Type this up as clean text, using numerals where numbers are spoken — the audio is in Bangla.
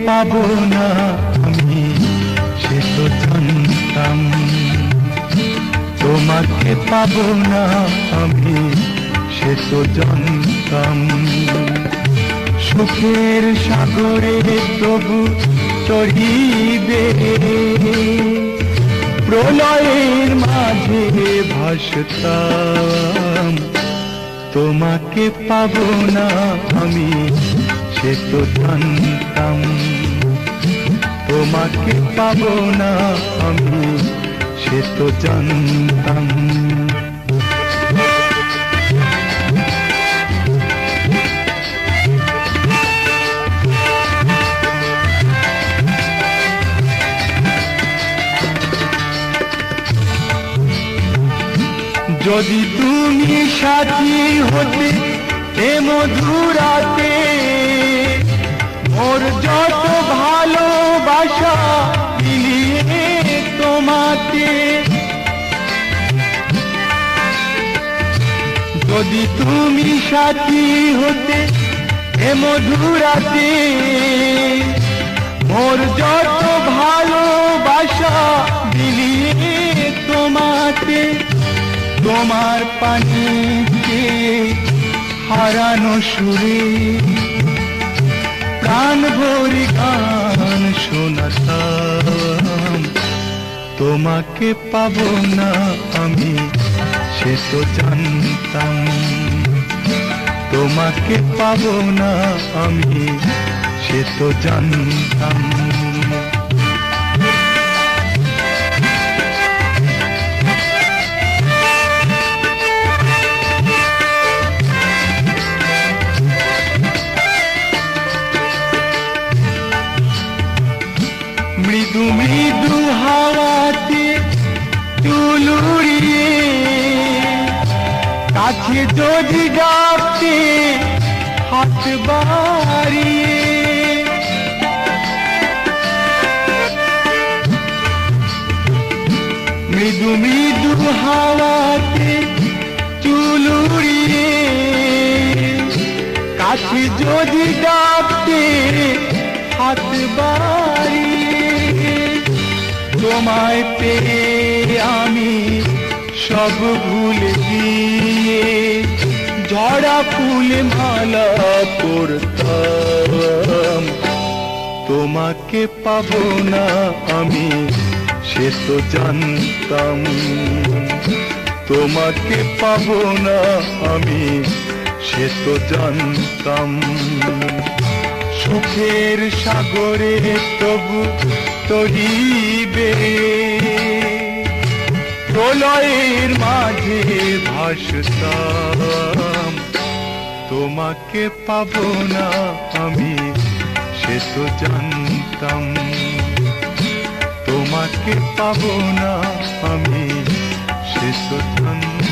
পাবো না আমি সে তো জানতাম, তোমাকে পাবো না আমি সে তো জানতাম। সুখের সাগরে তবু চড়িবে, প্রলয়ের মাঝে ভাসতাম, তোমাকে পাবো না আমি সে তো জানতাম, তোমাকে পাবো না আমি সে তো জানতাম। যদি তুমি সাথী হতে এ মধুরাতে, মোর যত ভালোবাসা মিলিয়ে তোমাকে, যদি তুমি সাথী হতে এ মধুরাতে, মোর যত ভালোবাসা মিলিয়ে তোমাকে, তোমার পানিতে হারানো সুরে প্রাণ ভরে গান শোনাতাম, তোমাকে পাবো না আমি সে তো জানতাম, তোমাকে পাবো না আমি সে তো জানতাম। মৃদু মৃদু হাওয়াতে চুল উড়িয়ে, কাছে যদি ডাকতে হাত বাড়িয়ে, মৃদু মৃদু হাওয়াতে চুল উড়িয়ে, কাছে যদি ডাকতে হাত বাড়িয়ে, তোমায় পেয়ে আমি সব ভুলে গিয়ে ঝরা ফুলে মালা পরতাম, তোমাকে পাবো না আমি সে তো জানতাম, তোমাকে পাবো না আমি সে তো জানতাম। সুখের সাগরে তবু তরিবে, প্রলয়ের মাঝে ভাসতাম, তোমাকে পাবো না আমি সে তো জানতাম, তোমাকে পাবো না আমি সে তো জানতাম।